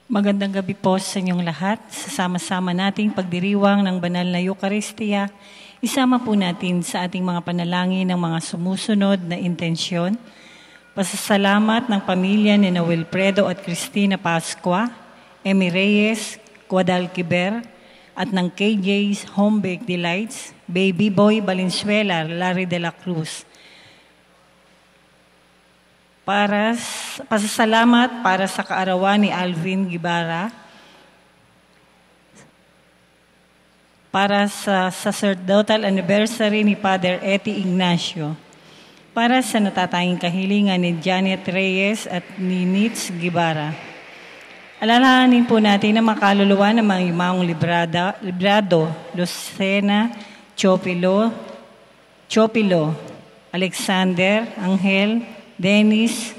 Magandang gabi po sa inyong lahat. Sasama-sama nating pagdiriwang ng banal na Eucharistia. Isama po natin sa ating mga panalangin ng mga sumusunod na intensyon. Pasasalamat ng pamilya ni Wilfredo at Cristina Pascua, Emi Reyes, Guadalquiver, at ng KJ's Home Baked Delights, Baby Boy Valenzuela, Larry de la Cruz. Pasasalamat para sa kaarawan ni Alvin Gibara, para sa sacerdotal anniversary ni Father Eti Ignacio, para sa natatanging kahilingan ni Janet Reyes at ni Nitz Gibara. Alalahanin po natin ang makaluluwa ng mga yumaong librado, Lucena, Chopilo, Alexander, Angel, Dennis,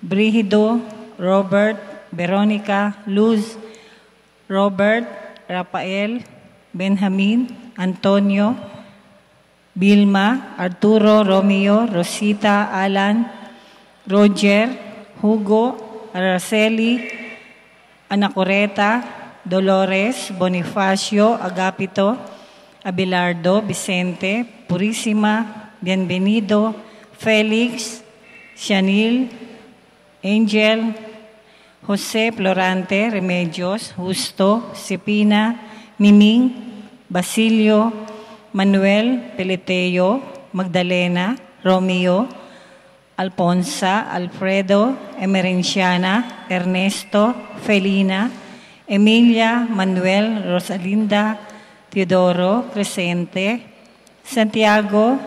Brigido, Robert, Veronica, Luz, Robert, Rafael, Benjamin, Antonio, Vilma, Arturo, Romeo, Rosita, Alan, Roger, Hugo, Araceli, Anacoreta, Dolores, Bonifacio, Agapito, Abelardo, Vicente, Purísima, Bienvenido, Felix, Shanil, Angel, Jose Florante, Remedios, Justo, Sipina, Miming, Basilio, Manuel, Peliteo, Magdalena, Romeo, Alfonsa, Alfredo, Emerenciana, Ernesto, Felina, Emilia, Manuel, Rosalinda, Teodoro, Crescente, Santiago,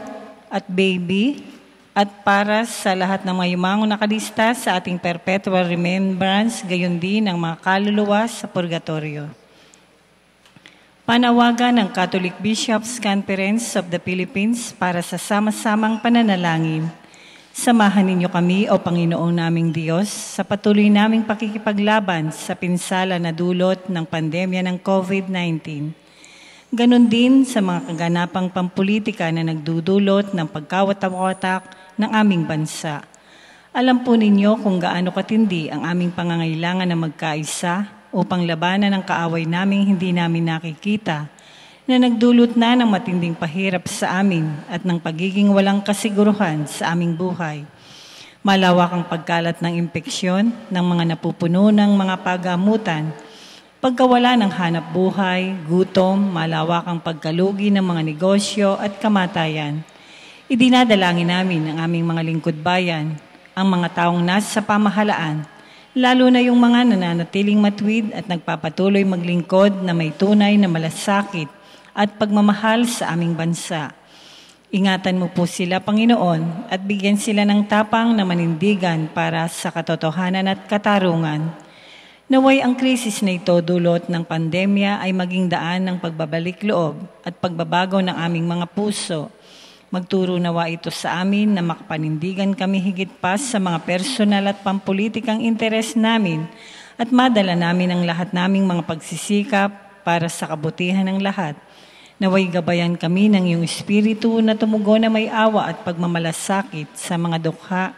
at Baby, at para sa lahat ng mga yumangong nakalista sa ating perpetual remembrance, gayon din ang mga kaluluwa sa purgatorio. Panawagan ng Catholic Bishops' Conference of the Philippines para sa sama-samang pananalangin. Samahan ninyo kami, O Panginoong naming Diyos, sa patuloy naming pakikipaglaban sa pinsala na dulot ng pandemya ng COVID-19. Ganon din sa mga kaganapang pampulitika na nagdudulot ng pagkawatak-watak ng aming bansa. Alam po ninyo kung gaano katindi ang aming pangangailangan na magkaisa upang labanan ang kaaway naming hindi namin nakikita, na nagdulot na ng matinding pahirap sa amin at ng pagiging walang kasiguruhan sa aming buhay. Malawak ang pagkalat ng impeksyon ng mga napupuno ng mga pagamutan, pagkawala ng hanap buhay, gutom, malawak ang pagkalugi ng mga negosyo at kamatayan. Idinadalangin namin ang aming mga lingkod bayan, ang mga taong nasa pamahalaan, lalo na yung mga nananatiling matuwid at nagpapatuloy maglingkod na may tunay na malasakit at pagmamahal sa aming bansa. Ingatan mo po sila, Panginoon, at bigyan sila ng tapang na manindigan para sa katotohanan at katarungan. Naway ang krisis na ito dulot ng pandemya ay maging daan ng pagbabalik loob at pagbabago ng aming mga puso. Magturo nawa ito sa amin na makapanindigan kami higit pa sa mga personal at pampulitikang interes namin at madala namin ang lahat naming mga pagsisikap para sa kabutihan ng lahat. Naway gabayan kami ng iyong espiritu na tumugon na may awa at pagmamalasakit sa mga dukha,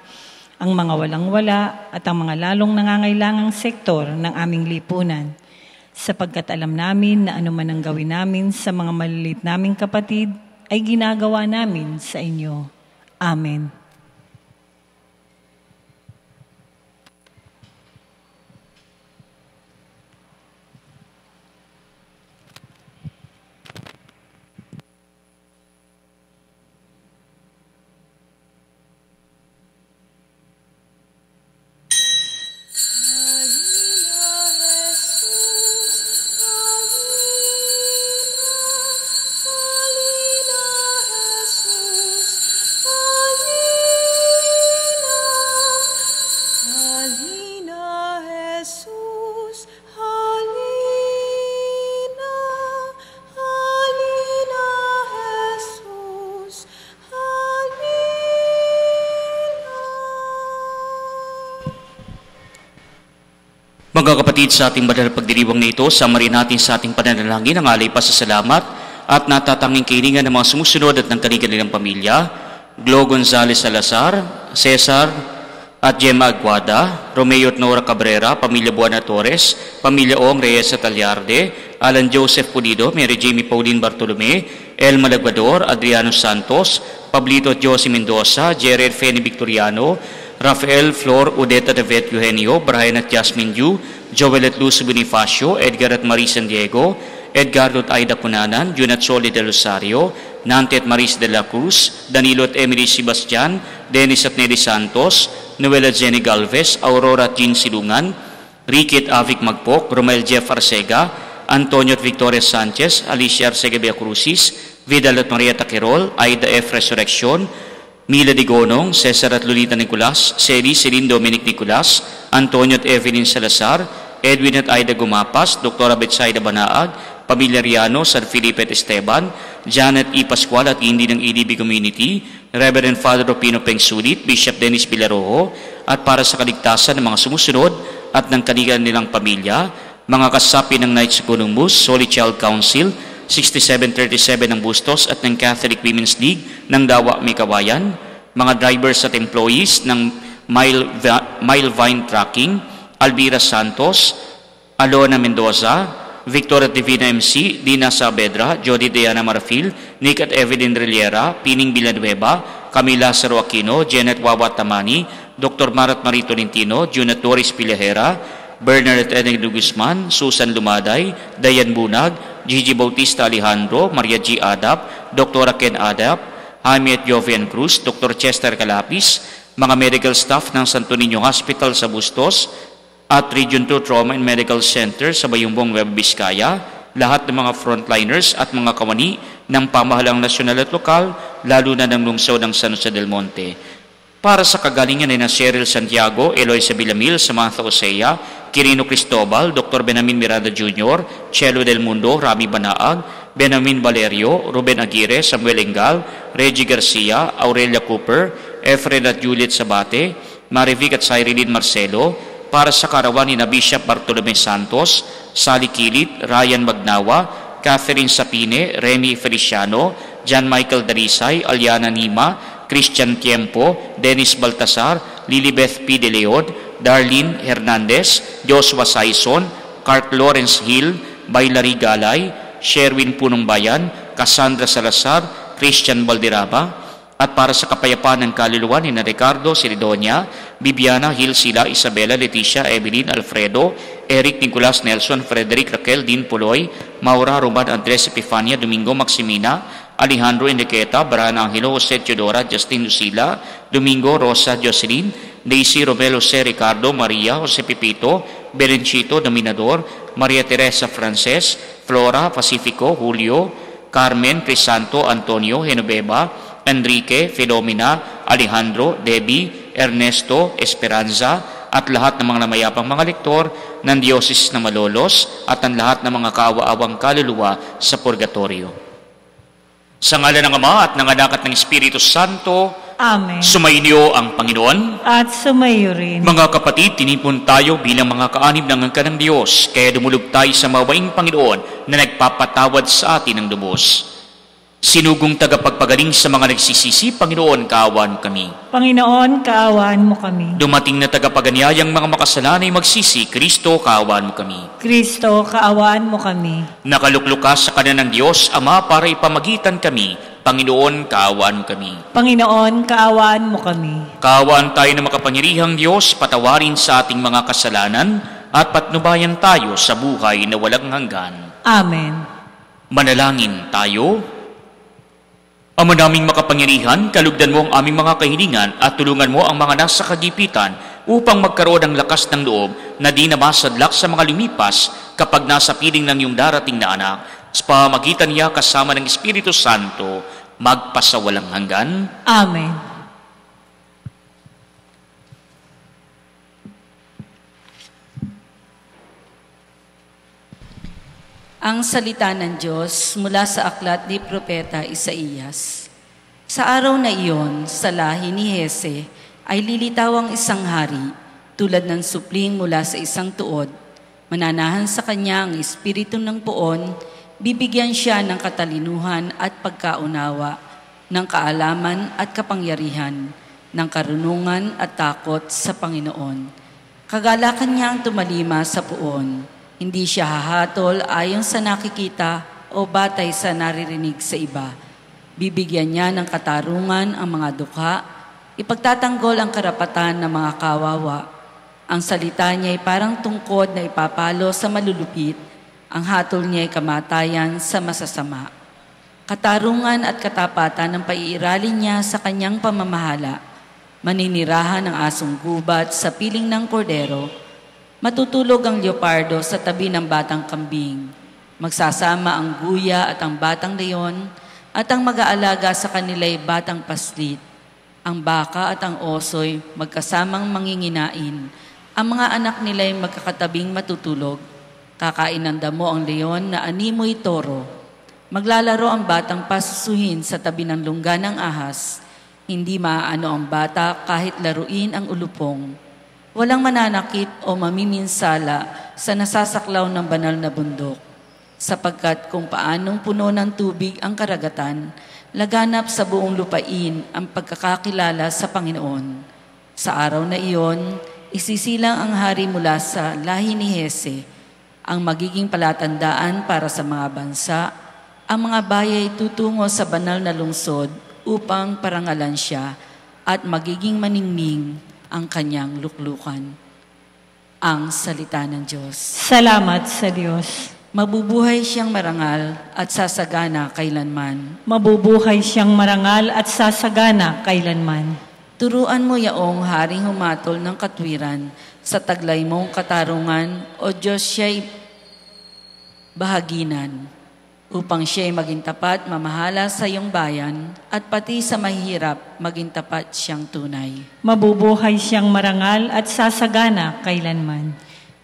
ang mga walang-wala at ang mga lalong nangangailangang sektor ng aming lipunan. Sapagkat alam namin na anuman ang gawin namin sa mga maliliit naming kapatid, ay ginagawa namin sa inyo. Amen. Mga kapatid, sa ating banal na pagdiriwang na ito, samarin natin sa ating pananalangin ang alay pasasalamat at natatanging kahilingan ng mga sumusunod at ng kanilang pamilya: Glo Gonzales Salazar, Cesar, at Gemma Aguada, Romeo at Nora Cabrera, Pamilya Buana Torres, Pamilya Ong Reyes at Aliarde, Alan Joseph Pulido, Mary Jamie Pauline Bartolome, El Malagwador, Adriano Santos, Pablito at Josie Mendoza, Jared Feni Victoriano, Rafael Flor Udeta Davet Eugenio, Brian at Jasmine Yu, Joel at Luz Bonifacio, Edgar at Marie San Diego, Edgardo at Aida Punanan, Jun at Soli de Rosario, Nante at Maris de la Cruz, Danilo at Emily Sebastian, Dennis at Nelly Santos, Noel at Jenny Galvez, Aurora at Jean Silungan, Ricky at Avic Magpok, Romel Jeff Arcega, Antonio at Victoria Sanchez, Alicia Arcega Crucis, Vidal at Maria Taquerol, Aida F. Resurrection, Mila Digonong, Cesar at Lolita Nicolas, Celine Dominic Nicolas, Antonio at Evelyn Salazar, Edwin at Aida Gumapas, Dr. Betsaida Banaag, Pamilya Riano, San Felipe at Esteban, Janet E. Pascual at hindi ng EDB Community, Reverend Father Opino Pengsulit, Bishop Dennis Villarojo, at para sa kaligtasan ng mga sumusunod at ng kanilang nilang pamilya, mga kasapi ng Knights of Columbus, Holy Child Council, 6737 ng Bustos at ng Catholic Women's League ng Dawa Mikawayan, mga drivers at employees ng Mile Vine Trucking, Alvira Santos, Alona Mendoza, Victor at Divina MC, Dina Saavedra, Jody Diana Marfil, Nick at Evelyn Reliera, Pining Villanueva, Camila Saro Aquino, Janet Wawa Tamani, Dr. Marat Marito Lintino, Jun at Doris Pilahera, Bernard at Edwin Guzman, Susan Lumaday, Dayan Bunag, Gigi Bautista Alejandro, Maria G. Adap, Dr. Ken Adap, Jaime at Jovian Cruz, Dr. Chester Calapis, mga medical staff ng Santo Niño Hospital sa Bustos, at Region 2 Trauma and Medical Center sa Bayumbong Nueva Vizcaya, lahat ng mga frontliners at mga kawani ng pamahalang nasyonal at lokal, lalo na ng lungsod ng San Jose del Monte. Para sa kagalingan ay na Cheryl Santiago, Eloisa Villamil, Samantha Osea, Quirino Cristobal, Dr. Benamin Miranda Jr., Chelo del Mundo, Rami Banaag, Benamin Valerio, Ruben Aguirre, Samuel Engal, Reggie Garcia, Aurelia Cooper, Efren at Juliet Sabate, Marivic at Cyrillin Marcelo, para sa karawan ni na Bishop Bartolome Santos, Sally Kilit, Ryan Magnawa, Catherine Sapine, Remy Feliciano, John Michael Darisay, Aliana Nima, Christian Tiempo, Dennis Baltasar, Lilibeth P. De Leon, Darlene Hernandez, Joshua Saison, Cart Lawrence Hill, Bailari Galay, Sherwin Punong Bayan, Cassandra Salazar, Christian Valderrama, at para sa kapayapaan ng kaluluwa ni na Ricardo Siridonia, Bibiana Hill Sila, Isabela, Leticia, Evelyn, Alfredo, Eric Nicolas Nelson, Frederick Raquel, Dean Puloy, Maura Roman Andres Epifania, Domingo Maximina, Alejandro Enriqueta, Barana Angelo, Jose Teodora, Justin Lucila, Domingo Rosa Jocelyn, Daisy Romelo Jose Ricardo, Maria Jose Pipito, Berenchito Dominador, Maria Teresa Frances, Flora Pacifico, Julio, Carmen Crisanto, Antonio Genoveva, Enrique, Filomena, Alejandro, Debbie, Ernesto, Esperanza, at lahat ng mga namayapang mga lektor ng Diocese ng Malolos at ang lahat ng mga kaawa-awang kaluluwa sa purgatorio. Sa ngalan ng Ama at ng Anak at ng Espiritu Santo, Amen. Sumainyo ang Panginoon. At sumayo rin. Mga kapatid, tinipon tayo bilang mga kaanib ng angkan ng Diyos, kaya dumulog tayo sa mawaing Panginoon na nagpapatawad sa atin ng lubos. Sinugong tagapagpagaling sa mga nagsisisi, Panginoon, kaawaan kami. Panginoon, kaawaan mo kami. Dumating na tagapaganyayang mga makasalanay magsisi, Kristo, kaawaan mo kami. Kristo, kaawaan mo kami. Nakaluklukas sa kanan ng Diyos, Ama, para ipamagitan kami, Panginoon, kaawaan mo kami. Panginoon, kaawaan mo kami. Kaawaan tayo ng makapangyarihang Diyos, patawarin sa ating mga kasalanan, at patnubayan tayo sa buhay na walang hanggan. Amen. Manalangin tayo. Ama naming makapangyarihan, kalugdan mo ang aming mga kahilingan at tulungan mo ang mga nasa kagipitan upang magkaroon ng lakas ng loob na di na masadlak sa mga lumipas kapag nasa piling ng iyong darating na anak. Sa pamamagitan niya kasama ng Espiritu Santo, magpasawalang hanggan. Amen. Ang salita ng Diyos mula sa aklat ni Propeta Isaías. Sa araw na iyon, sa lahi ni Jese ay lilitaw ang isang hari, tulad ng supling mula sa isang tuod. Mananahan sa kanya ang espiritu ng poon, bibigyan siya ng katalinuhan at pagkaunawa, ng kaalaman at kapangyarihan. ng karunungan at takot sa Panginoon. Kagalakan niya ang tumalima sa puon. Hindi siya hahatol ayon sa nakikita o batay sa naririnig sa iba. Bibigyan niya ng katarungan ang mga dukha, ipagtatanggol ang karapatan ng mga kawawa. Ang salita niya ay parang tungkod na ipapalo sa malulupit, ang hatol niya ay kamatayan sa masasama. Katarungan at katapatan ang paiiralin niya sa kanyang pamamahala. Maninirahan ng asong gubat sa piling ng kordero. Matutulog ang leopardo sa tabi ng batang kambing. Magsasama ang guya at ang batang leon, at ang mag-aalaga sa kanila'y batang paslit. Ang baka at ang oso'y magkasamang manginginain. Ang mga anak nila'y magkakatabing matutulog. Kakain ng damo ang leon na animoy toro. Maglalaro ang batang pasusuhin sa tabi ng lungga ng ahas. Hindi maaano ang bata kahit laruin ang ulupong. Walang mananakit o mamiminsala sa nasasaklaw ng banal na bundok. Sapagkat kung paanong puno ng tubig ang karagatan, laganap sa buong lupain ang pagkakakilala sa Panginoon. Sa araw na iyon, isisilang ang hari mula sa lahi ni Hese, ang magiging palatandaan para sa mga bansa. Ang mga bayay tutungo sa banal na lungsod upang parangalan siya at magiging maningning ang kanyang luklukan. Ang salita ng Diyos. Salamat sa Diyos. Mabubuhay siyang marangal at sasagana kailanman. Mabubuhay siyang marangal at sasagana kailanman. Turuan mo yaong haring humatol ng katwiran sa taglay mong katarungan, o Diyos siya'y bahaginan, upang siya'y maging tapat mamahala sa iyong bayan at pati sa mahihirap maging tapat siyang tunay. Mabubuhay siyang marangal at sasagana kailanman.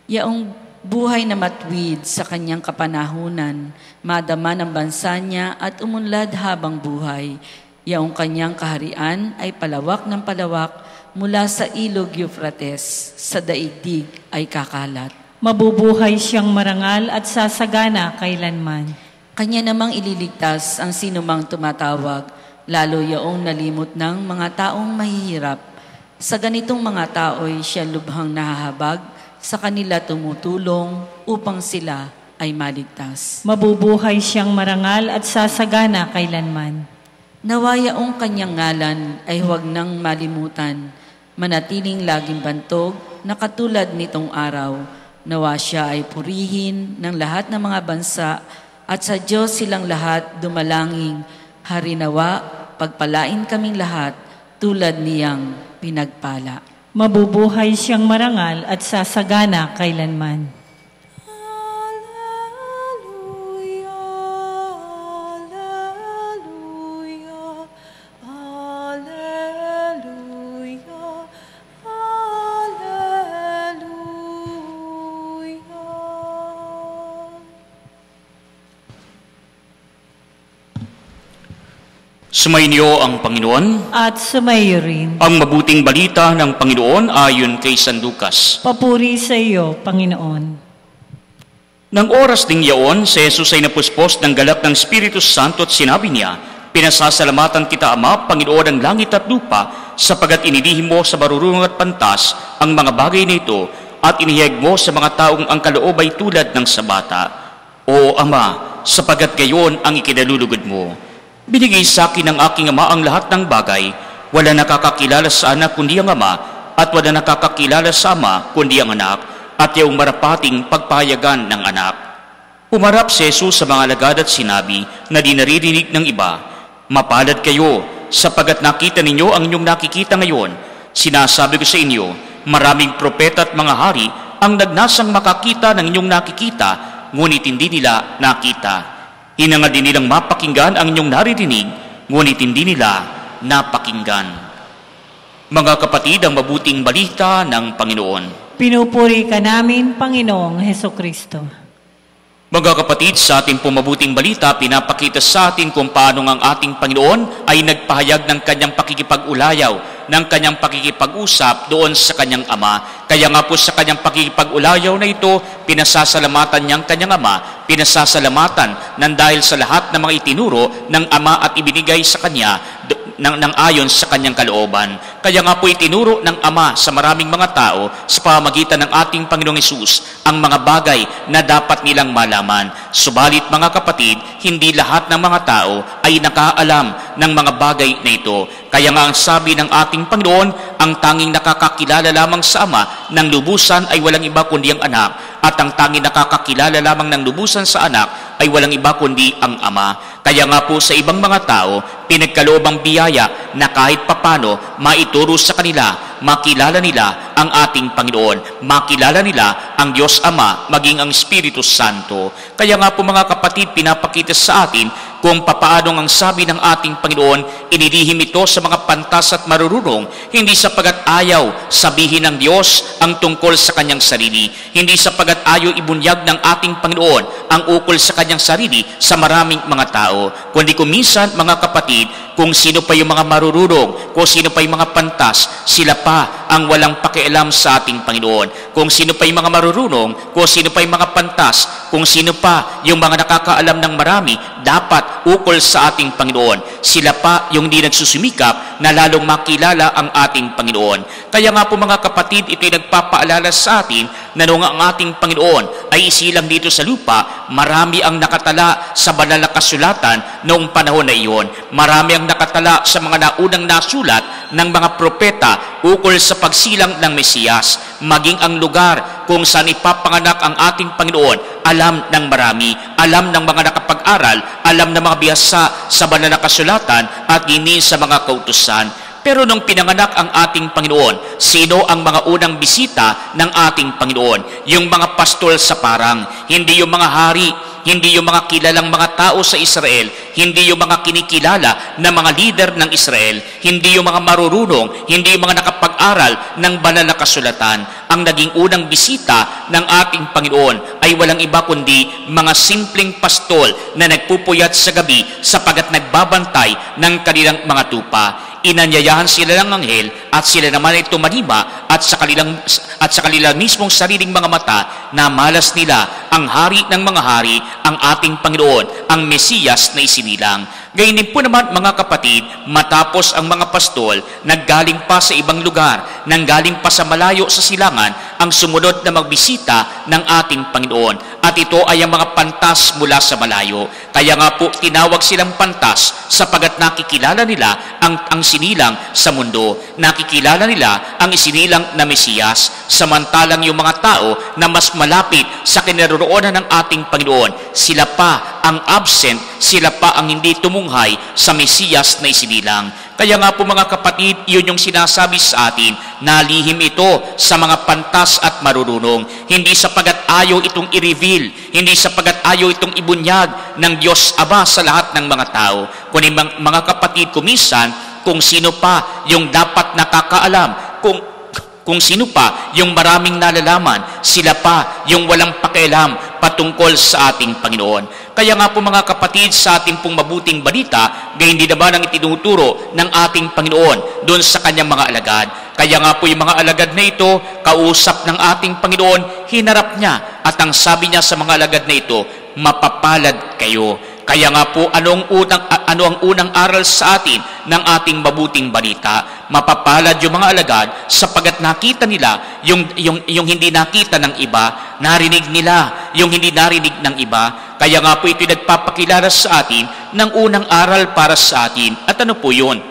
Yaong buhay na matwid sa kanyang kapanahunan, madama ng bansa niya at umunlad habang buhay. Yaong kanyang kaharian ay palawak ng palawak mula sa ilog Euphrates, sa daigdig ay kakalat. Mabubuhay siyang marangal at sasagana kailanman. Kanya namang ililigtas ang sinumang tumatawag, lalo yaong nalimot ng mga taong mahihirap. Sa ganitong mga tao'y siya lubhang nahahabag, sa kanila tumutulong upang sila ay maligtas. Mabubuhay siyang marangal at sasagana kailanman. Nawa yaong kanyang ngalan ay huwag nang malimutan, manatiling laging bantog na katulad nitong araw. Nawa siya ay purihin ng lahat ng mga bansa, at sa Diyos silang lahat dumalangin. Harinawa, pagpalain kaming lahat, tulad niyang pinagpala. Mabubuhay siyang marangal at sasagana kailanman. Sumainyo ang Panginoon. At sumayo rin. Ang mabuting balita ng Panginoon ayon kay San Lucas. Papuri sa iyo, Panginoon. Nang oras ding yaon, si Jesus ay napuspos ng galak ng Espiritu Santo at sinabi niya, "Pinasasalamatan kita, Ama, Panginoon ng langit at lupa, sapagat inilihim mo sa marurunong at pantas ang mga bagay na ito, at inihayag mo sa mga taong ang kaloob ay tulad ng sa bata. O Ama, sapagat gayon ang ikinalulugod mo. Binigay sa akin ng aking Ama ang lahat ng bagay. Wala nakakakilala sa anak kundi ang Ama, at wala nakakakilala sa Ama kundi ang anak, at yung marapating pagpayagan ng anak." Humarap si Jesus sa mga alagad at sinabi na di naririnig ng iba, "Mapalad kayo, sapagat nakita ninyo ang inyong nakikita ngayon. Sinasabi ko sa inyo, maraming propeta at mga hari ang nagnasang makakita ng inyong nakikita, ngunit hindi nila nakita. Hinangad din nilang mapakinggan ang inyong naririnig, ngunit hindi nila napakinggan." Mga kapatid, ang mabuting balita ng Panginoon. Pinupuri ka namin, Panginoong Hesukristo. Mga kapatid, sa ating pumabuting balita, pinapakita sa atin kung paano ang ating Panginoon ay nagpahayag ng kanyang pakikipag-ulayaw, ng kanyang pakikipag-usap doon sa kanyang Ama. Kaya nga po sa kanyang pakikipag-ulayaw na ito, pinasasalamatan niyang kanyang Ama, pinasasalamatan ng dahil sa lahat ng mga itinuro ng Ama at ibinigay sa kanya ng ayon sa kanyang kalooban. Kaya nga po itinuro ng Ama sa maraming mga tao sa pamamagitan ng ating Panginoong Hesus ang mga bagay na dapat nilang malaman. Subalit mga kapatid, hindi lahat ng mga tao ay nakaalam ng mga bagay na ito. Kaya nga ang sabi ng ating Panginoon, ang tanging nakakakilala lamang sa Ama ng lubusan ay walang iba kundi ang Anak, at ang tanging nakakakilala lamang ng lubusan sa Anak ay walang iba kundi ang Ama. Kaya nga po sa ibang mga tao, pinagkaloob ang biyaya na kahit papano maituro sa kanila, makilala nila ang ating Panginoon, makilala nila ang Diyos Ama, maging ang Espiritu Santo. Kaya nga po mga kapatid, pinapakita sa atin kung papaanong ang sabi ng ating Panginoon, inilihim ito sa mga pantas at marurunong, hindi sapagat ayaw sabihin ng Diyos ang tungkol sa kanyang sarili, hindi sapagat ayaw ibunyag ng ating Panginoon ang ukol sa kanyang sarili sa maraming mga tao, kundi kuminsan mga kapatid, kung sino pa yung mga marurunong, kung sino pa yung mga pantas, sila pa ang walang pakialam sa ating Panginoon. Kung sino pa yung mga marurunong, kung sino pa yung mga pantas, kung sino pa yung mga nakakaalam ng marami, dapat ukol sa ating Panginoon. Sila pa yung hindi nagsusumikap na lalong makilala ang ating Panginoon. Kaya nga po mga kapatid, ito'y nagpapaalala sa atin na noong ang ating Panginoon ay isilang dito sa lupa, marami ang nakatala sa banal na kasulatan noong panahon na iyon. Marami ang nakatala sa mga naunang nasulat ng mga propeta ukol sa pagsilang ng Mesiyas. Maging ang lugar kung saan ipapanganak ang ating Panginoon, alam ng marami, alam ng mga nakapag-aral, alam ng mga bihasa sa banal na kasulatan at hindi sa mga kautusan. Pero nung pinanganak ang ating Panginoon, sino ang mga unang bisita ng ating Panginoon? Yung mga pastol sa parang, hindi yung mga hari, hindi yung mga kilalang mga tao sa Israel, hindi yung mga kinikilala na mga leader ng Israel, hindi yung mga marurunong, hindi yung mga nakapag-aral ng banal na kasulatan. Ang naging unang bisita ng ating Panginoon ay walang iba kundi mga simpleng pastol na nagpupuyat sa gabi sapagat nagbabantay ng kanilang mga tupa. Inanyayahan sila ng anghel at sila naman ay tumaniba at sa kanilang mismong sariling mga mata na malas nila ang hari ng mga hari, ang ating Panginoon, ang Mesiyas na isinilang. Gayun din po naman mga kapatid, matapos ang mga pastol, naggaling pa sa ibang lugar, nanggaling pa sa malayo sa silangan, ang sumunod na magbisita ng ating Panginoon. At ito ay ang mga pantas mula sa malayo. Kaya nga po tinawag silang pantas sapagat nakikilala nila ang sinilang sa mundo. Nakikilala nila ang isinilang na Mesiyas. Samantalang yung mga tao na mas malapit sa kinaroroonan ng ating Panginoon, sila pa ang absent, sila pa ang hindi tumunghay sa Mesiyas na isinilang. Kaya nga po mga kapatid, iyon yung sinasabi sa atin, nalihim ito sa mga pantas at marurunong. Hindi sapagat ayaw itong i-reveal, hindi sapagat ayaw itong ibunyag ng Diyos Aba sa lahat ng mga tao. Kundi mga kapatid, kuminsan, kung sino pa yung dapat nakakaalam, kung sino pa yung maraming nalalaman, sila pa yung walang pakialam patungkol sa ating Panginoon. Kaya nga po mga kapatid, sa ating pong mabuting balita, gayon din naman ang itinuturo ng ating Panginoon doon sa kanyang mga alagad. Kaya nga po yung mga alagad na ito, kausap ng ating Panginoon, hinarap niya at ang sabi niya sa mga alagad na ito, mapapalad kayo. Kaya nga po, ano ang unang aral sa atin ng ating mabuting balita? Mapapalad yung mga alagad sapagat nakita nila yung hindi nakita ng iba, narinig nila yung hindi narinig ng iba. Kaya nga po ito'y nagpapakilala sa atin ng unang aral para sa atin. At ano po yun?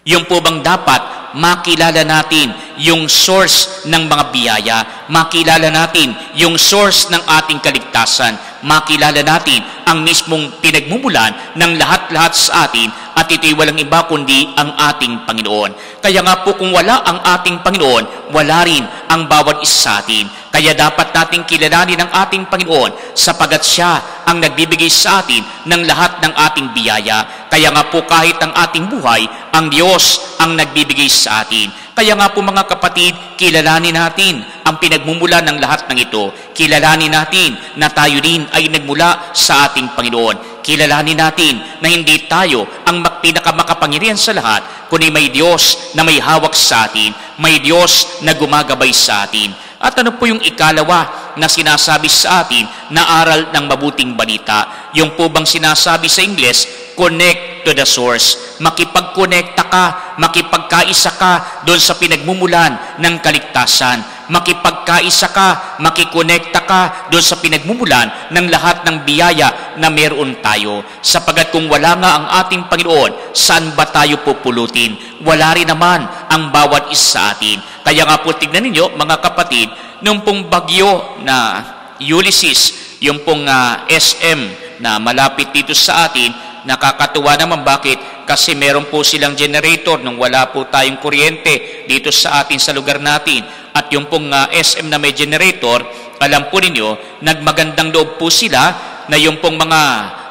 Yung po bang dapat makilala natin yung source ng mga biyaya, makilala natin yung source ng ating kaligtasan, makilala natin ang mismong pinagmumulan ng lahat-lahat sa atin, at ito'y walang iba kundi ang ating Panginoon. Kaya nga po kung wala ang ating Panginoon, wala rin ang bawat isa sa atin. Kaya dapat nating kilalanin ang ating Panginoon sapagat siya ang nagbibigay sa atin ng lahat ng ating biyaya. Kaya nga po kahit ang ating buhay, ang Diyos ang nagbibigay sa atin. Kaya nga po mga kapatid, kilalanin natin ang pinagmumula ng lahat ng ito. Kilalanin natin na tayo din ay nagmula sa ating Panginoon. Kilalanin natin na hindi tayo ang pinakamakapangyarihan sa lahat, kundi may Diyos na may hawak sa atin, may Diyos na gumagabay sa atin. At ano po yung ikalawa na sinasabi sa atin na aral ng mabuting balita? Yung po bang sinasabi sa Ingles, connect to the source. Makipag-connecta ka, makipagkaisa ka doon sa pinagmumulan ng kaligtasan. Makipagkaisa ka, makikonekta ka doon sa pinagmumulan ng lahat ng biyaya na meron tayo. Sapagat kung wala nga ang ating Panginoon, saan ba tayo pupulutin? Wala rin naman ang bawat isa sa atin. Kaya nga po tignan ninyo mga kapatid, nung pong bagyo na Ulysses, yung pong SM na malapit dito sa atin, nakakatuwa naman. Bakit? Kasi meron po silang generator nung wala po tayong kuryente dito sa atin sa lugar natin. At yung pong SM na may generator, alam po ninyo, nagmagandang loob po sila na yung pong mga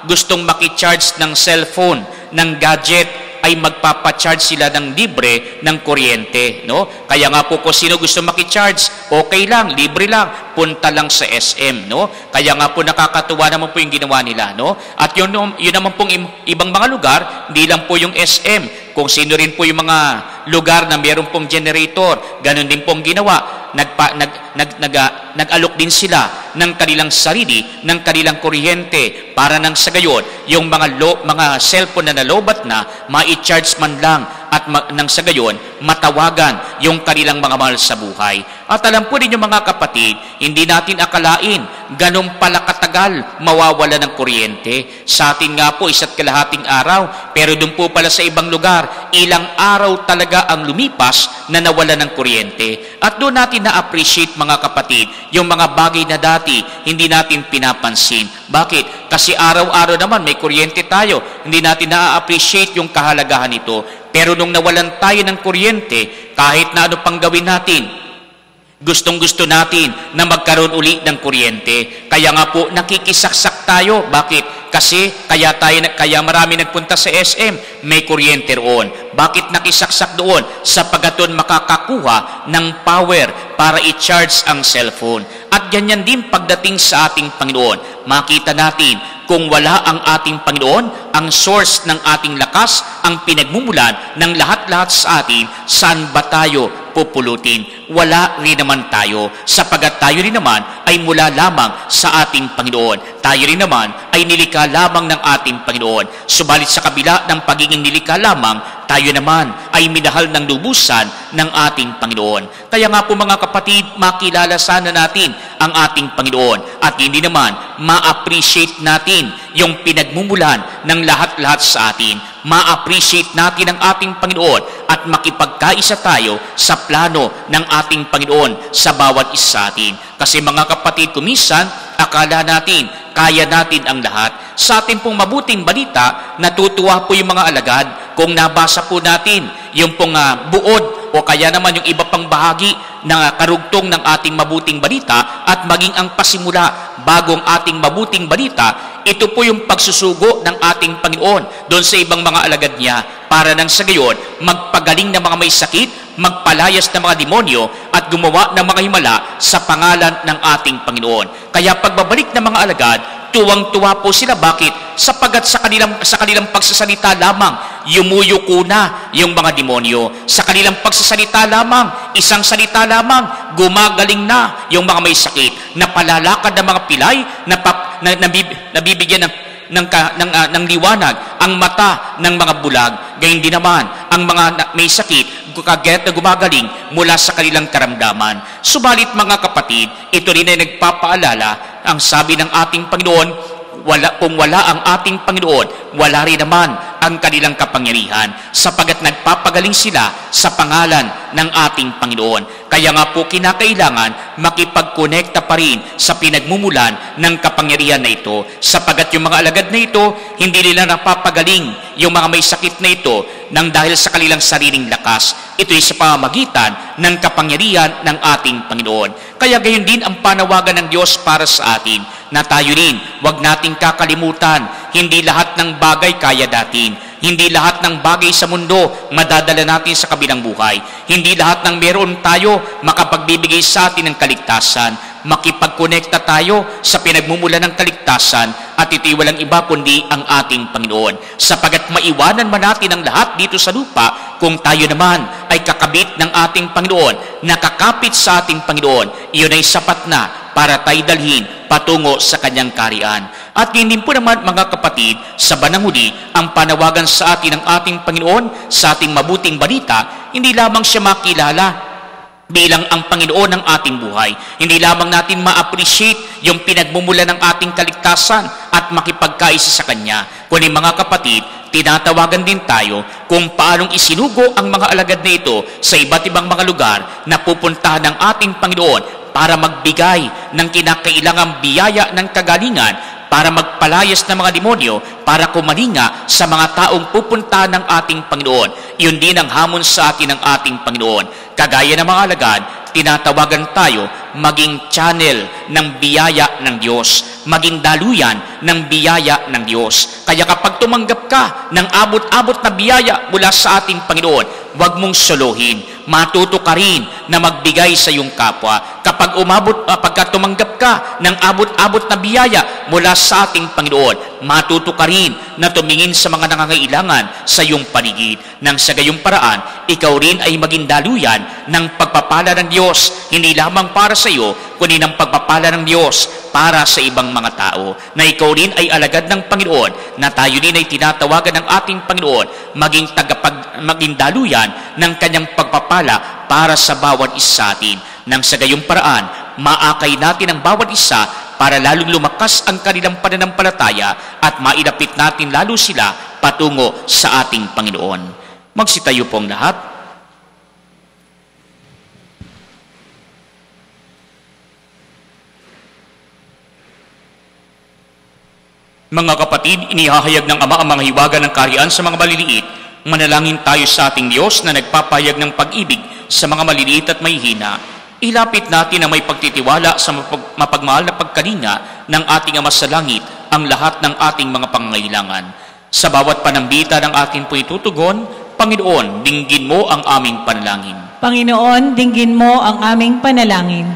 gustong makicharge ng cellphone, ng gadget, ay magpapacharge sila ng libre ng kuryente, no? Kaya nga po kung sino gusto makicharge, okay lang, libre lang, punta lang sa SM, no? Kaya nga po nakakatuwa naman po yung ginawa nila, no? At yun naman pong ibang mga lugar, hindi lang po yung SM, kung sino rin po yung mga lugar na meron pong generator, ganun din pong ginawa. Nag-alok din sila ng kanilang sarili, ng kanilang kuryente para nang sa gayon, yung mga cellphone na nalobat na, ma-charge man lang at nang sa gayon, matawagan yung kanilang mga mahal sa buhay. At alam po ninyo mga kapatid, hindi natin akalain ganun pala katagal mawawala ng kuryente. Sa atin nga po, 1.5 araw, pero doon po pala sa ibang lugar, ilang araw talaga ang lumipas na nawala ng kuryente. At doon natin na-appreciate mga kapatid, yung mga bagay na dati hindi natin pinapansin. Bakit? Kasi araw-araw naman may kuryente tayo, hindi natin na-appreciate yung kahalagahan nito. Pero nung nawalan tayo ng kuryente, kahit na ano pang gawin natin, gustong-gusto natin na magkaroon uli ng kuryente. Kaya nga po, nakikisaksak tayo. Bakit? Kasi kaya marami nagpunta sa SM, may kuryente roon. Bakit nakisaksak doon? Sapagat doon makakakuha ng power para i-charge ang cellphone. At ganyan din pagdating sa ating Panginoon. Makita natin, kung wala ang ating Panginoon, ang source ng ating lakas, ang pinagmumulan ng lahat-lahat sa atin, saan ba tayo pupulutin? Wala rin naman tayo, sapagat tayo rin naman ay mula lamang sa ating Panginoon. Tayo rin naman ay nilikha lamang ng ating Panginoon. Subalit sa kabila ng pagiging nilikha lamang, tayo naman ay minahal ng lubusan ng ating Panginoon. Kaya nga po mga kapatid, makilala sana natin ang ating Panginoon at hindi naman ma-appreciate natin yung pinagmumulan ng lahat-lahat sa atin. Ma-appreciate natin ang ating Panginoon at makipagkaisa tayo sa plano ng ating Panginoon sa bawat isa sa atin. Kasi mga kapatid, kuminsan, akala natin, kaya natin ang lahat. Sa ating pong mabuting balita, natutuwa po yung mga alagad kung nabasa po natin yung pong buod o kaya naman yung iba pang bahagi ng karugtong ng ating mabuting balita at maging ang pasimula bagong ating mabuting balita, ito po yung pagsusugo ng ating Panginoon doon sa ibang mga alagad niya para nang sa gayon magpagaling ng mga may sakit, magpalayas ng mga demonyo at gumawa ng mga himala sa pangalan ng ating Panginoon. Kaya pagbabalik ng mga alagad, tuwang-tuwa po sila. Bakit? Sapagat sa kanilang pagsasalita lamang, yumuyuko na yung mga demonyo. Sa kanilang pagsasalita lamang, isang salita lamang, gumagaling na yung mga may sakit. Napalalakad ng mga pilay, nabibigyan ng liwanag ang mata ng mga bulag. Gayun din naman, ang mga may sakit, kagayat na gumagaling mula sa kanilang karamdaman. Subalit mga kapatid, ito rin ay nagpapaalala, ang sabi ng ating Panginoon, kung wala ang ating Panginoon, wala rin naman ang kanilang kapangyarihan, sapagat nagpapagaling sila sa pangalan ng ating Panginoon. Kaya nga po kinakailangan makipagkonekta pa rin sa pinagmumulan ng kapangyarihan na ito, sapagat yung mga alagad na ito, hindi nila napapagaling yung mga may sakit na ito nang dahil sa kanilang sariling lakas. Ito ay sa pamamagitan ng kapangyarihan ng ating Panginoon. Kaya gayon din ang panawagan ng Diyos para sa atin, na tayo rin, huwag nating kakalimutan, hindi lahat ng bagay kaya natin. Hindi lahat ng bagay sa mundo madadala natin sa kabilang buhay. Hindi lahat ng meron tayo makapagbibigay sa atin ng kaligtasan. Makipagkonekta tayo sa pinagmumula ng kaligtasan at ito'y walang iba kundi ang ating Panginoon. Sapagat maiwanan man natin ang lahat dito sa lupa, kung tayo naman ay kakabit ng ating Panginoon, nakakapit sa ating Panginoon, iyon ay sapat na para tayo dalhin patungo sa kanyang kaharian. At hindi po naman mga kapatid, sa bandang huli, ang panawagan sa atin ng ating Panginoon sa ating mabuting balita, hindi lamang siya makilala bilang ang Panginoon ng ating buhay. Hindi lamang natin ma-appreciate yung pinagmumula ng ating kaligtasan at makipagkaisa sa Kanya. Kundi mga kapatid, tinatawagan din tayo kung paanong isinugo ang mga alagad na ito sa iba't ibang mga lugar na pupuntahan ng ating Panginoon para magbigay ng kinakailangang biyaya ng kagalingan, para magpalayas ng mga demonyo, para kumalinga sa mga taong pupuntahan ng ating Panginoon. Iyon din ang hamon sa atin ng ating Panginoon. Kagaya ng mga alagad, tinatawagan tayo maging channel ng biyaya ng Diyos, maging daluyan ng biyaya ng Diyos. Kaya kapag tumanggap ka ng abot-abot na biyaya mula sa ating Panginoon, huwag mong solohin. Matuto ka rin na magbigay sa iyong kapwa. Pagka tumanggap ka ng abot-abot na biyaya mula sa ating Panginoon, matuto ka rin na tumingin sa mga nangangailangan sa iyong paligid. Nang sa gayong paraan, ikaw rin ay maging daluyan ng pagpapala ng Diyos, hindi lamang para sa iyo, kundi ng pagpapala ng Diyos para sa ibang mga tao. Na ikaw rin ay alagad ng Panginoon, na tayo rin ay tinatawagan ng ating Panginoon maging daluyan ng Kanyang pagpapala para sa bawat isa atin. Nang sa gayong paraan, maakay natin ang bawat isa para lalong lumakas ang kanilang pananampalataya at mailapit natin lalo sila patungo sa ating Panginoon. Magsitayo pong lahat. Mga kapatid, inihahayag ng Ama ang mga hiwaga ng kaharian sa mga maliliit. Manalangin tayo sa ating Diyos na nagpapahayag ng pag-ibig sa mga maliliit at mahihina. Ilapit natin ang may pagtitiwala sa mapagmahal na pagkalinga ng ating Ama sa langit ang lahat ng ating mga pangangailangan. Sa bawat panambita ng ating po itutugon, Panginoon, dinggin mo ang aming panalangin. Panginoon, dinggin mo ang aming panalangin.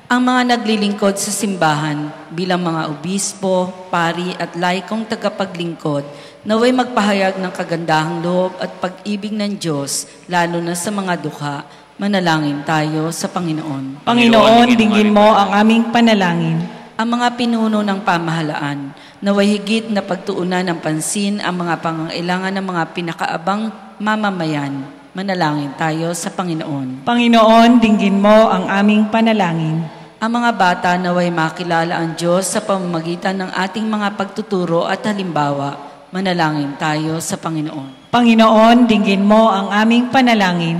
Ang mga naglilingkod sa simbahan bilang mga obispo, pari at laikong tagapaglingkod, naway magpahayag ng kagandahang loob at pag-ibig ng Diyos, lalo na sa mga dukha. Manalangin tayo sa Panginoon. Panginoon, dinggin mo ang aming panalangin. Ang mga pinuno ng pamahalaan, naway higit na pagtuunan ng pansin ang mga pangangailangan ng mga pinakaabang mamamayan. Manalangin tayo sa Panginoon. Panginoon, dinggin mo ang aming panalangin. Ang mga bata naway makilala ang Diyos sa pamamagitan ng ating mga pagtuturo at halimbawa. Manalangin tayo sa Panginoon. Panginoon, dinggin mo ang aming panalangin.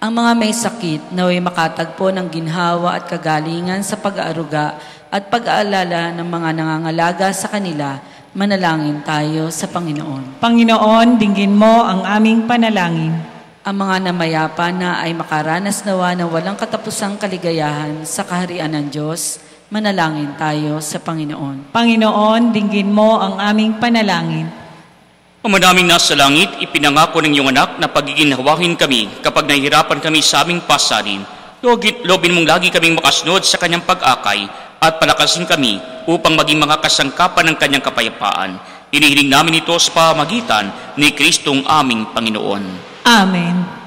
Ang mga may sakit naway makatagpo ng ginhawa at kagalingan sa pag-aaruga at pag-aalala ng mga nangangalaga sa kanila. Manalangin tayo sa Panginoon. Panginoon, dinggin mo ang aming panalangin. Ang mga namayapa na ay makaranas nawa ng walang katapusang kaligayahan sa kaharian ng Diyos, manalangin tayo sa Panginoon. Panginoon, dinggin mo ang aming panalangin. Ama naming nasa langit, ipinangako ng iyong anak na pagiginhawahin kami kapag nahihirapan kami sa aming pasanin. Lobin mong lagi kaming makasunod sa kanyang pag-akay at palakasin kami upang maging mga kasangkapan ng kanyang kapayapaan. Inihiling namin ito sa pamamagitan ni Kristong aming Panginoon. Amen.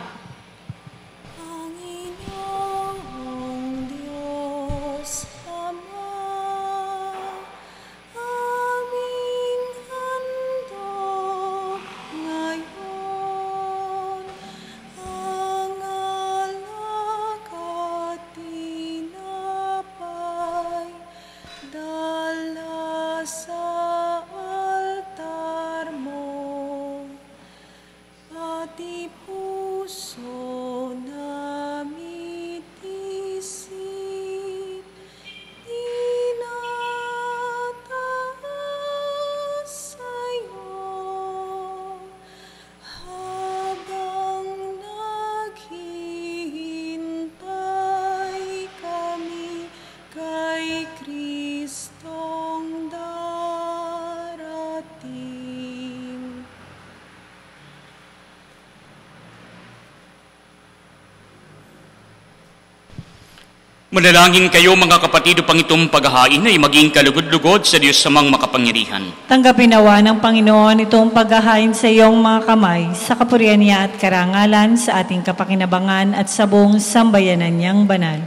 Manalangin kayo mga kapatid upang itong paghahain ay maging kalugod-lugod sa Diyos samang makapangyarihan. Tanggapin nawa ng Panginoon itong paghahain sa iyong mga kamay, sa kapurihan niya at karangalan, sa ating kapakinabangan at sa buong sambayanan niyang banal.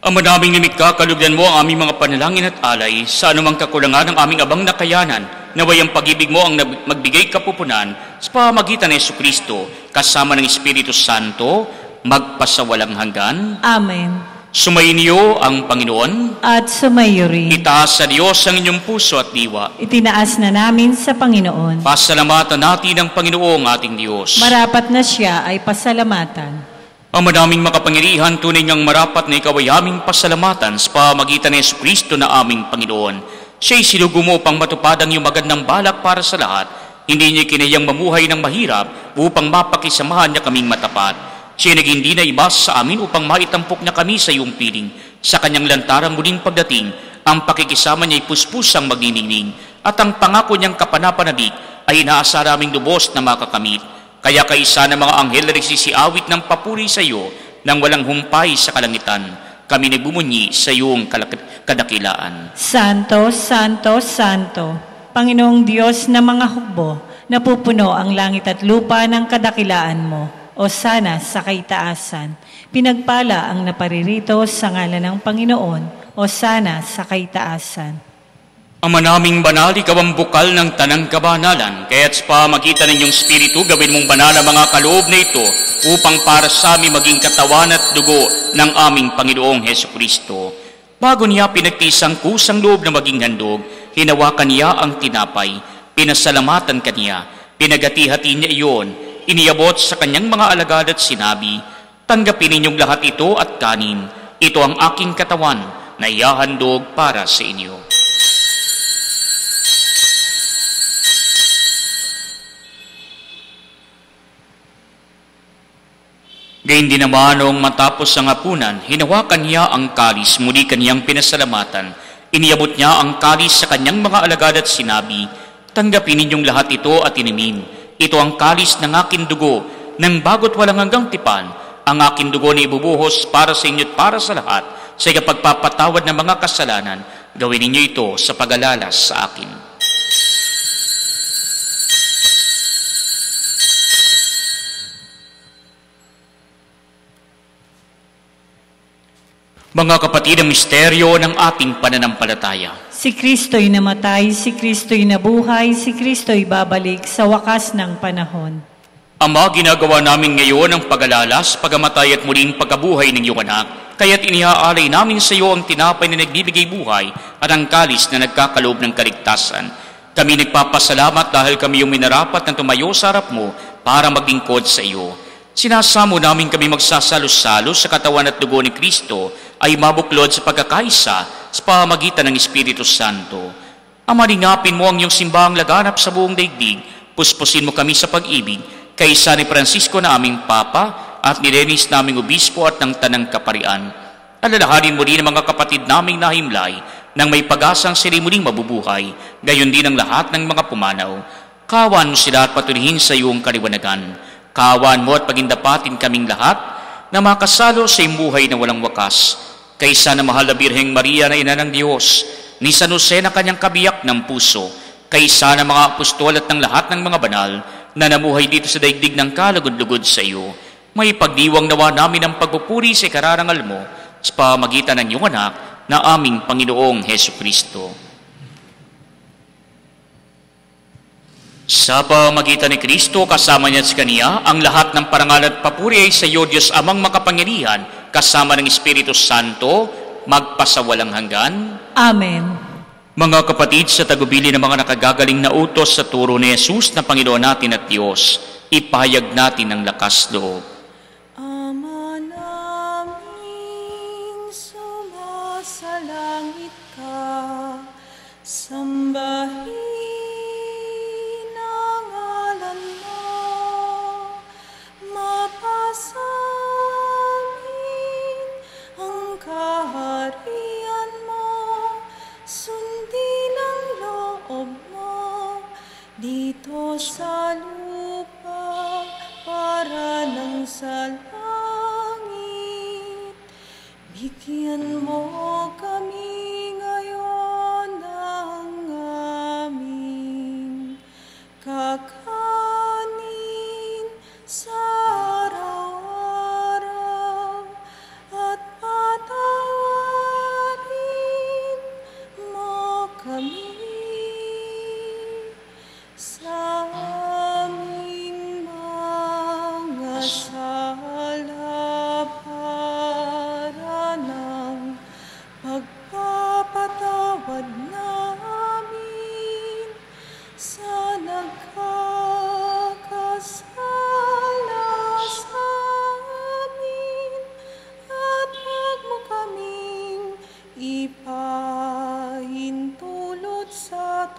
Ama naming limikha, kalugdan mo ang aming mga panalangin at alay sa anumang kakulangan ng aming abang nakayanan. Naway ang pag-ibig mo ang magbigay kapupunan sa pamamagitan ng Jesucristo kasama ng Espiritu Santo magpasawalang hanggan. Amen. Sumainyo ang Panginoon. At sumayo rin. Itaas sa Diyos ang inyong puso at diwa. Itinaas na namin sa Panginoon. Pasalamatan natin ang Panginoong ating Diyos. Marapat na siya ay pasalamatan. Ama naming makapangyarihan, tunay ngang marapat na ikaw ay aming pasalamatan sa pamamagitan ng Jesucristo na aming Panginoon. Siya'y sinugo mo upang matupad ang iyong magandang balak para sa lahat. Hindi niya kinayang mamuhay ng mahirap upang mapakisamahan niya kaming matapat. Siya naging di na ibas sa amin upang maitampok niya kami sa iyong piling. Sa kanyang lantarang muling pagdating, ang pakikisama niya'y puspusang magniningning at ang pangako niyang kapanapanabik ay inaasa naming lubos na makakamit. Kaya kaisa ng mga anghel na nagsisiawit ng papuri sa iyo nang walang humpay sa kalangitan. Kami nagbumunyi sa iyong kadakilaan. Santo, Santo, Santo, Panginoong Diyos na mga hukbo, napupuno ang langit at lupa ng kadakilaan mo. O sana sa kaitaasan. Pinagpala ang naparirito sa ngalan ng Panginoon. O sana sa kaitaasan. Ama naming banal, ikaw ang bukal ng tanang kabanalan, kaya't sa pamagitan ng iyong Espiritu, gawin mong banal ang mga kaloob na ito upang para sa amin maging katawan at dugo ng aming Panginoong Hesukristo. Bago niya pinagtisang kusang loob na maging handog, hinawakan niya ang tinapay, pinasalamatan kaniya, pinagati-hati niya iyon, iniabot sa kanyang mga alagad at sinabi, tanggapin ninyong lahat ito at kanin, ito ang aking katawan na ihahandog para sa inyo. Gayun din naman noong matapos ang hapunan, hinawakan niya ang kalis, muli kaniyang pinasalamatan. Iniabot niya ang kalis sa kanyang mga alagad at sinabi, tanggapin ninyong lahat ito at inumin. Ito ang kalis ng aking dugo, ng bago't walang hanggang tipan. Ang aking dugo na ibubuhos para sa inyo at para sa lahat, sa ikapagpapatawad ng mga kasalanan. Gawin ninyo ito sa pag-alala sa akin. Mga kapatid, ang misteryo ng ating pananampalataya. Si Kristo'y namatay, si Kristo'y nabuhay, si Kristo'y babalik sa wakas ng panahon. Ama, ginagawa namin ngayon ang pag-alalas, pagamatay at muling pagkabuhay ng iyong anak, kaya't inihaalay namin sa iyo ang tinapay na nagbibigay buhay at ang kalis na nagkakaloob ng kaligtasan. Kami nagpapasalamat dahil kami yung minarapat na tumayo sa harap mo para maglingkod sa iyo. Sinasamo namin kami magsasalo-salo sa katawan at dugo ni Kristo ay mabuklod sa pagkakaisa sa pamamagitan ng Espiritu Santo. Ama, lingapin mo ang iyong simbahang laganap sa buong daigdig, puspusin mo kami sa pag-ibig, kaisa ni Francisco na aming Papa at ni Dennis naming Obispo at ng Tanang Kaparian. Alalahanin mo rin ang mga kapatid naming nahimlay nang may pag-asang sila muling mabubuhay, gayon din ang lahat ng mga pumanaw. Kawan mo sila at patuloyin sa iyong kaliwanagan. Kawan mo at pagindapatin kaming lahat na makasalo sa iyong buhay na walang wakas. Kaysa na mahal na Birheng Maria na ina ng Diyos, ni San Jose na kanyang kabiyak ng puso, kaysa na mga apostol at ng lahat ng mga banal na namuhay dito sa daigdig ng kalugod-lugod sa iyo, may pagdiwang nawa namin ang pagpupuri sa ikararangal mo sa pamagitan ng iyong anak na aming Panginoong Hesukristo. Sa pamagitan ni Kristo, kasama niya at sa Kaniya, ang lahat ng parangal at papuri ay sa iyo, Diyos Amang makapangyarihan, kasama ng Espiritu Santo, magpasawalang hanggan. Amen. Mga kapatid, sa tagubili ng mga nakagagaling na utos sa turo ni Jesus na Panginoon natin at Diyos, ipahayag natin ang lakas loob. Ama naming sumasalangit ka, sambahin kaharian mo, sundin ang loob mo, dito sa lupa, para nang sa langit. Bigyan mo kami ngayon ng aming kakanin sa araw-araw, at patawarin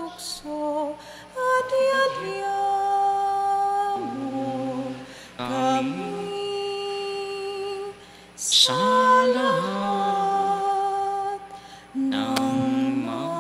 tukso at iadya mo kami sa lahat ng masama.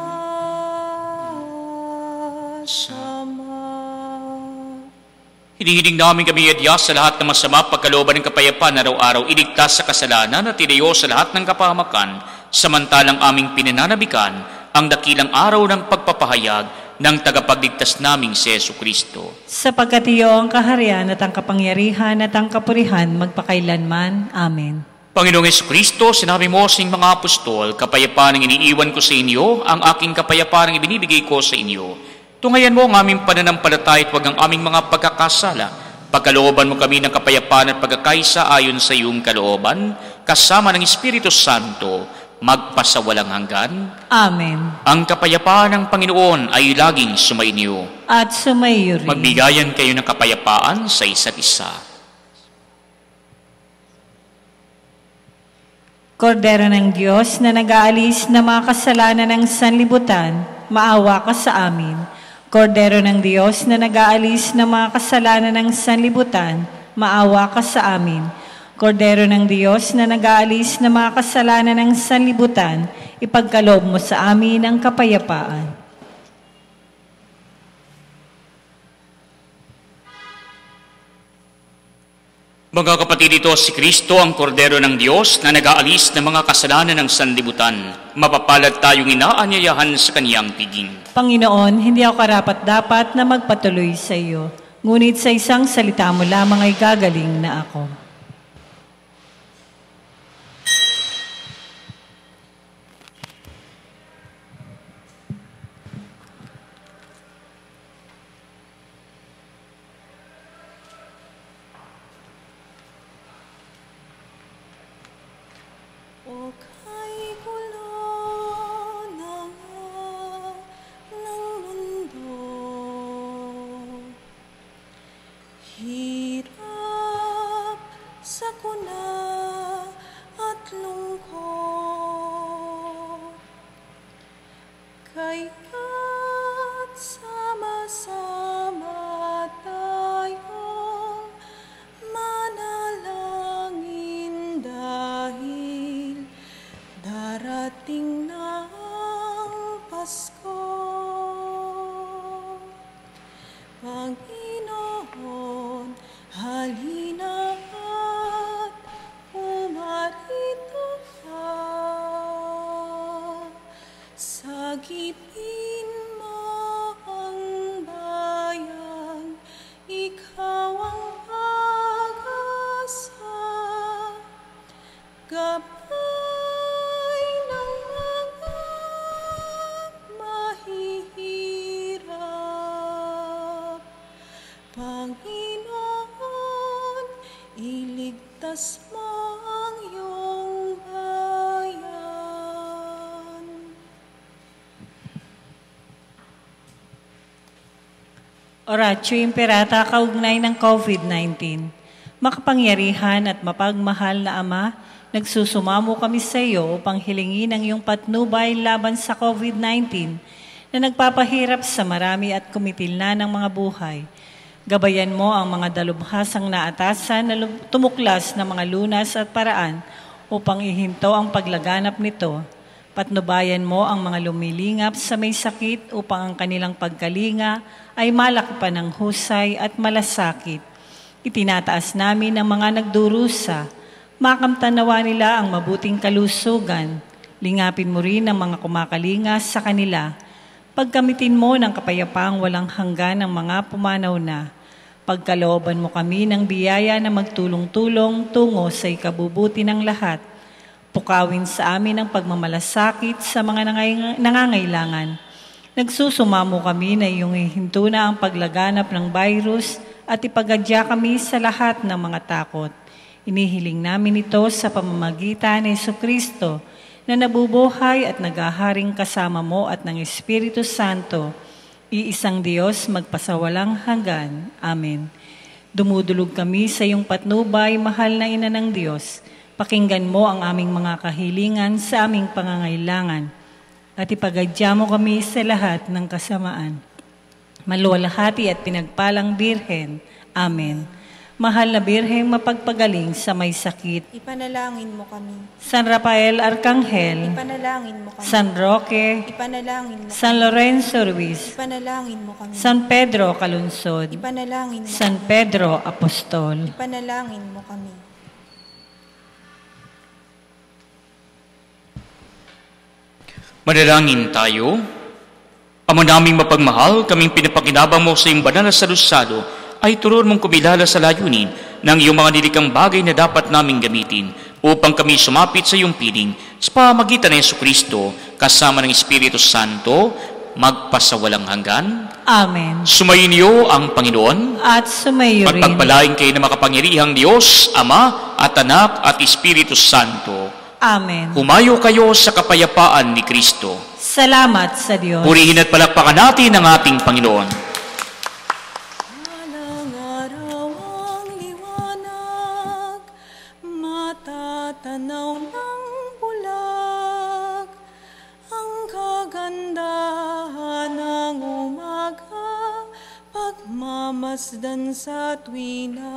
Hinihiling namin kami adya sa lahat ng masama, pagkalooban ng kapayapaan araw-araw, iligtas sa kasalanan at ilayo sa lahat ng kapahamakan, samantalang aming pinananabikan ang dakilang araw ng pagpapahayag ng tagapagligtas naming si Jesucristo. Sapagkat iyo ang kaharian at ang kapangyarihan at ang kapurihan magpakailanman. Amen. Panginoong Jesucristo, sinabi mo sa inyong mga apostol, kapayapaan ang iniiwan ko sa inyo, ang aking kapayapaan ang ibinibigay ko sa inyo. Tungayan mo ang aming pananampalataya at huwag ang aming mga pagkakasala. Pagkalooban mo kami ng kapayapaan at pagkakaisa ayon sa iyong kalooban, kasama ng Espiritu Santo, magpasawalang hanggan. Amen. Ang kapayapaan ng Panginoon ay laging sumainyo. At sumaiyo rin. Magbigayan kayo ng kapayapaan sa isa't isa. Kordero ng Diyos na nag-aalis ng mga kasalanan ng sanlibutan, maawa ka sa amin. Kordero ng Diyos na nag-aalis ng mga kasalanan ng sanlibutan, maawa ka sa amin. Kordero ng Diyos na nag-aalis ng mga kasalanan ng sanlibutan, ipagkaloob mo sa amin ang kapayapaan. Mga kapatid, ito si Kristo, ang Kordero ng Diyos na nag-aalis ng mga kasalanan ng sanlibutan. Mapapalad tayong inaanyayahan sa kaniyang piging. Panginoon, hindi ako karapat-dapat na magpatuloy sa iyo, ngunit sa isang salita mo lamang ay gagaling na ako. O kay gulo ng mundo, hirap, sakuna at lungkot, kaya't sama-sama tayong manalangin dahil darating na ang Pasko. Panginoon, halina at pumarito ka. Sagipin mo ang bayan, ikaw ang pag-asa. Gabay ng mga mahihirap. Panginoon, iligtas mo ang iyong bayan. Oratio Imperata kaugnay ng COVID-19. Makapangyarihan at mapagmahal na Ama, nagsusumamo kami sa iyo upang hilingin ang iyong patnubay laban sa COVID-19 na nagpapahirap sa marami at kumitil na ng mga buhay. Gabayan mo ang mga dalubhasang naatasan na tumuklas ng mga lunas at paraan upang ihinto ang paglaganap nito. Patnubayan mo ang mga lumilingap sa may sakit upang ang kanilang pagkalinga ay malakpan ng husay at malasakit. Itinataas namin ang mga nagdurusa. Makamtanawa nila ang mabuting kalusugan. Lingapin mo rin ang mga kumakalinga sa kanila. Pagkamitin mo ng kapayapaang walang hanggan ang mga pumanaw na. Pagkalooban mo kami ng biyaya na magtulong-tulong tungo sa ikabubuti ng lahat. Pukawin sa amin ang pagmamalasakit sa mga nangangailangan. Nagsusumamo kami na iyong ihinto na ang paglaganap ng virus at ipagadya kami sa lahat ng mga takot. Inihiling namin ito sa pamamagitan ni Jesucristo na nabubuhay at naghaharing kasama mo at ng Espiritu Santo, iisang Diyos magpasawalang hanggan. Amen. Dumudulog kami sa iyong patnubay, mahal na Ina ng Diyos. Pakinggan mo ang aming mga kahilingan sa aming pangangailangan. at ipagadya mo kami sa lahat ng kasamaan. Maluwalhati at pinagpalang Birhen. Amen. Mahal na Birheng mapagpagaling sa may sakit. Ipanalangin mo kami. San Rafael Arcangel, Ipanalangin mo kami. San Roque, Ipanalangin mo kami. San Lorenzo Ruiz, Ipanalangin mo kami. San Pedro Calunsod, Ipanalangin mo San Pedro Apostol. Ipanalangin mo kami. Manalangin tayo. Ama naming mapagmahal, kaming pinapakinabang mo sa iyong banal na salusalo, ay turuan mong kumilala sa layunin ng iyong mga nilikang bagay na dapat naming gamitin upang kami sumapit sa iyong piling sa pamagitan ng Jesucristo kasama ng Espiritu Santo magpasawalang hanggan. Amen. Sumayin niyo ang Panginoon. At sumayo rin. Pagpagpalain kayo ng makapangyarihang Diyos, Ama at Anak at Espiritu Santo. Amen. Humayo kayo sa kapayapaan ni Kristo. Salamat sa Diyos. Purihin at palakpakan natin ang ating Panginoon. Walang araw ang liwanag, matatanaw ng bulag, ang kagandahan ng umaga, pagmamasdan sa tuwina.